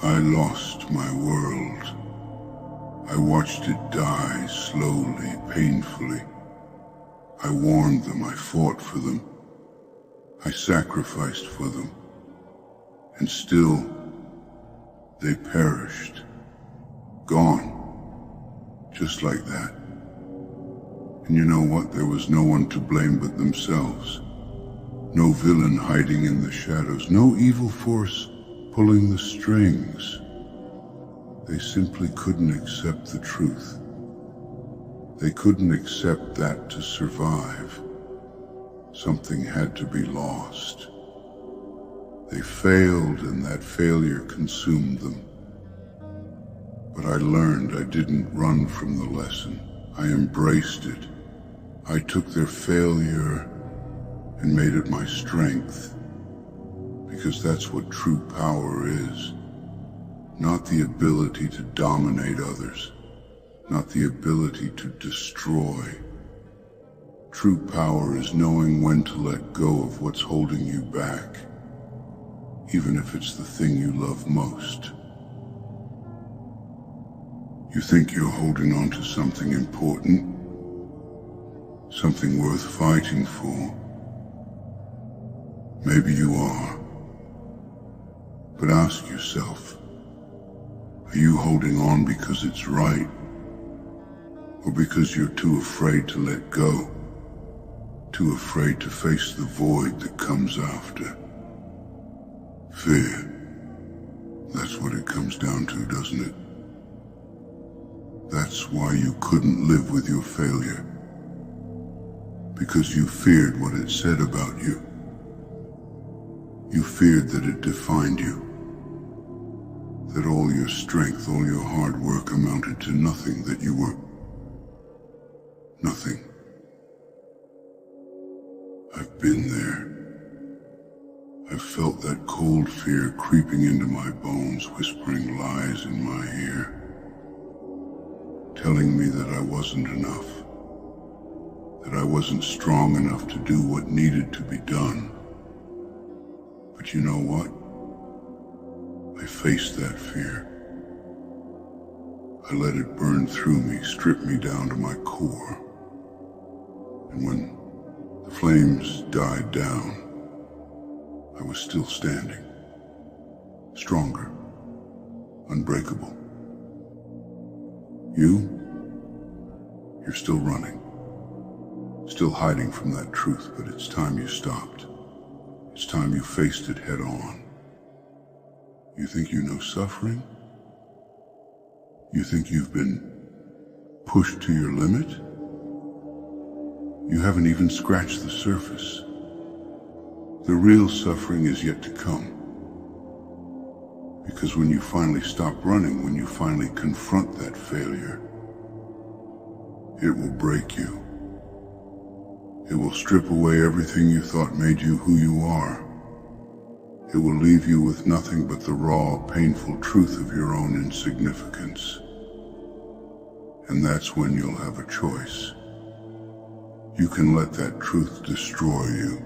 I lost my world. I watched it die slowly, painfully. I warned them, I fought for them. I sacrificed for them. And still, they perished. Gone. Just like that. And you know what? There was no one to blame but themselves. No villain hiding in the shadows. No evil force pulling the strings. They simply couldn't accept the truth. They couldn't accept that to survive, something had to be lost. They failed, and that failure consumed them. But I learned. I didn't run from the lesson. I embraced it. I took their failure and made it my strength, because that's what true power is. Not the ability to dominate others, not the ability to destroy. True power is knowing when to let go of what's holding you back, even if it's the thing you love most. You think you're holding on to something important, something worth fighting for. Maybe you are. But ask yourself, are you holding on because it's right, or because you're too afraid to let go, too afraid to face the void that comes after? Fear. That's what it comes down to, doesn't it? That's why you couldn't live with your failure, because you feared what it said about you. You feared that it defined you, that all your strength, all your hard work amounted to nothing, that you were nothing. I've been there. I've felt that cold fear creeping into my bones, whispering lies in my ear, telling me that I wasn't enough, that I wasn't strong enough to do what needed to be done. But you know what? I faced that fear. I let it burn through me, strip me down to my core. And when the flames died down, I was still standing, stronger, unbreakable. You're still running, still hiding from that truth, but it's time you stopped. It's time you faced it head on. You think you know suffering? You think you've been pushed to your limit? You haven't even scratched the surface. The real suffering is yet to come. Because when you finally stop running, when you finally confront that failure, it will break you. It will strip away everything you thought made you who you are. It will leave you with nothing but the raw, painful truth of your own insignificance. And that's when you'll have a choice. You can let that truth destroy you.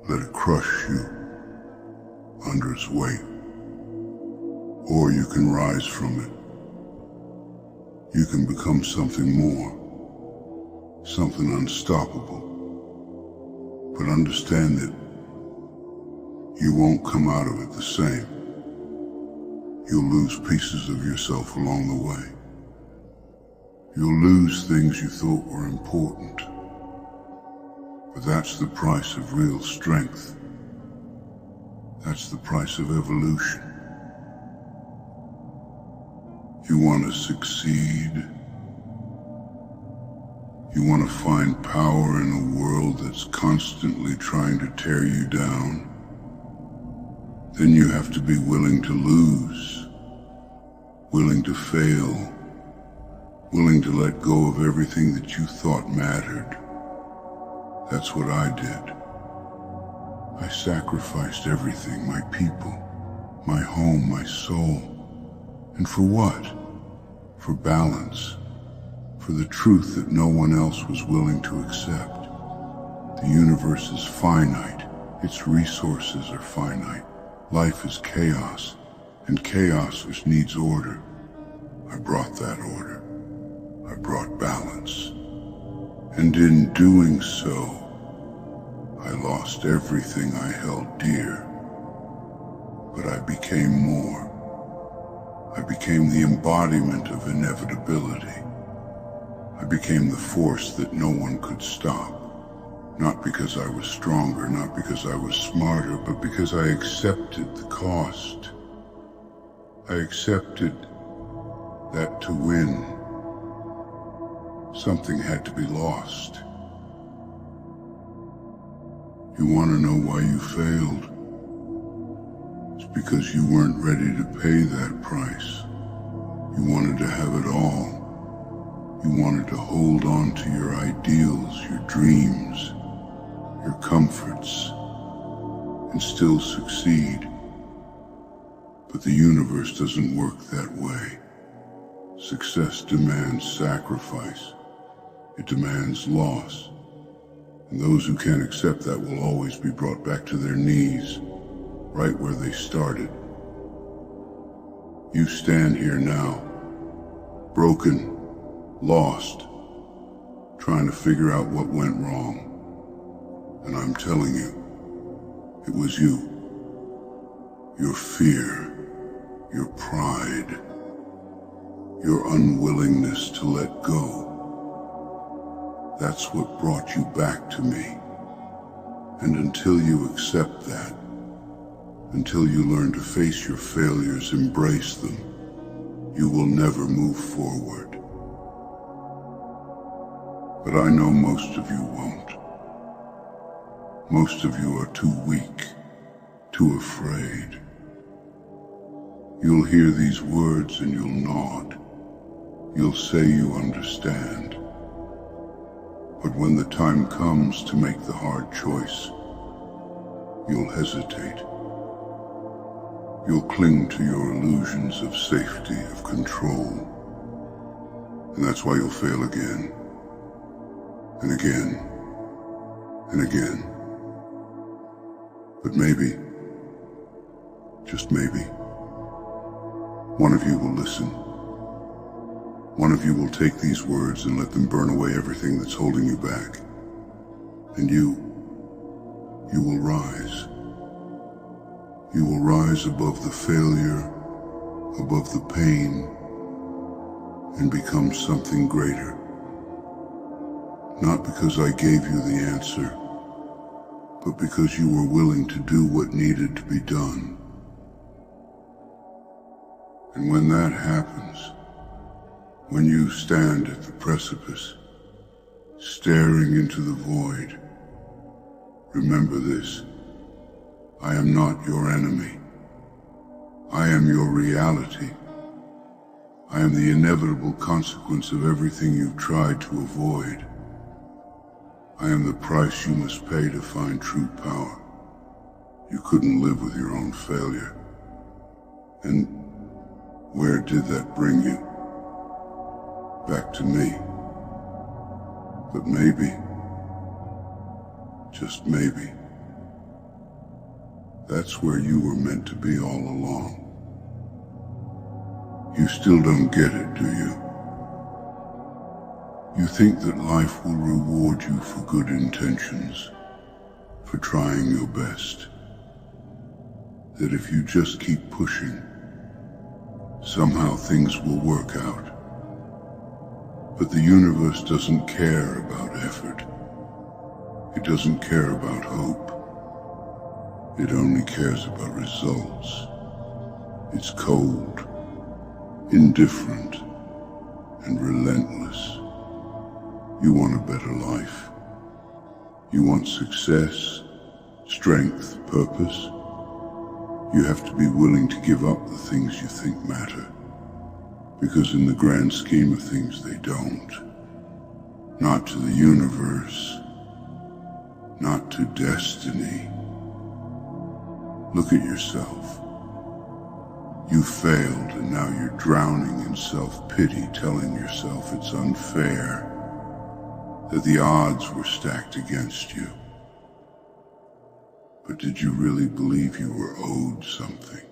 Let it crush you under its weight. Or you can rise from it. You can become something more, something unstoppable. But understand that you won't come out of it the same. You'll lose pieces of yourself along the way. You'll lose things you thought were important. But that's the price of real strength. That's the price of evolution. You want to succeed. You want to find power in a world that's constantly trying to tear you down. Then you have to be willing to lose, willing to fail, willing to let go of everything that you thought mattered. That's what I did. I sacrificed everything, my people, my home, my soul. And for what? For balance, for the truth that no one else was willing to accept. The universe is finite, its resources are finite. Life is chaos, And chaos which needs order, I brought that order. I brought balance. And in doing so, I lost everything I held dear. But I became more. I became the embodiment of inevitability. I became the force that no one could stop. Not because I was stronger, not because I was smarter, but because I accepted the cost. I accepted that to win, something had to be lost. You want to know why you failed? It's because you weren't ready to pay that price. You wanted to have it all. You wanted to hold on to your ideals, your dreams, your comforts, and still succeed. But the universe doesn't work that way. Success demands sacrifice. It demands loss. And those who can't accept that will always be brought back to their knees, right where they started. You stand here now, broken, lost, trying to figure out what went wrong. And I'm telling you, it was you. Your fear, your pride, your unwillingness to let go. That's what brought you back to me. And until you accept that, until you learn to face your failures, embrace them, you will never move forward. But I know most of you won't. Most of you are too weak, too afraid. You'll hear these words and you'll nod. You'll say you understand. But when the time comes to make the hard choice, you'll hesitate. You'll cling to your illusions of safety, of control. And that's why you'll fail again, and again, and again. But maybe, just maybe, one of you will listen. One of you will take these words and let them burn away everything that's holding you back. And you will rise. You will rise above the failure, above the pain, and become something greater. Not because I gave you the answer, but because you were willing to do what needed to be done. And when that happens, when you stand at the precipice, staring into the void, remember this: I am not your enemy. I am your reality. I am the inevitable consequence of everything you've tried to avoid. I am the price you must pay to find true power. You couldn't live with your own failure. And where did that bring you? Back to me. But maybe, just maybe, that's where you were meant to be all along. You still don't get it, do you? You think that life will reward you for good intentions, for trying your best. That if you just keep pushing, somehow things will work out. But the universe doesn't care about effort. It doesn't care about hope. It only cares about results. It's cold, indifferent, and relentless. You want a better life. You want success, strength, purpose. You have to be willing to give up the things you think matter. Because in the grand scheme of things, they don't. Not to the universe. Not to destiny. Look at yourself. You failed, and now you're drowning in self-pity, telling yourself it's unfair, that the odds were stacked against you. But did you really believe you were owed something?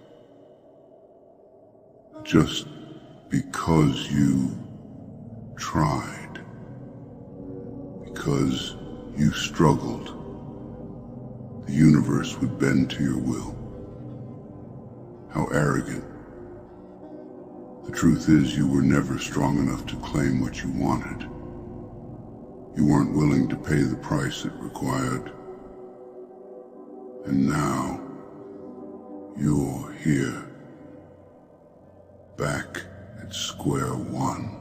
Just because you tried, because you struggled, the universe would bend to your will. How arrogant. The truth is, you were never strong enough to claim what you wanted. You weren't willing to pay the price it required. And now, you're here, back at square one.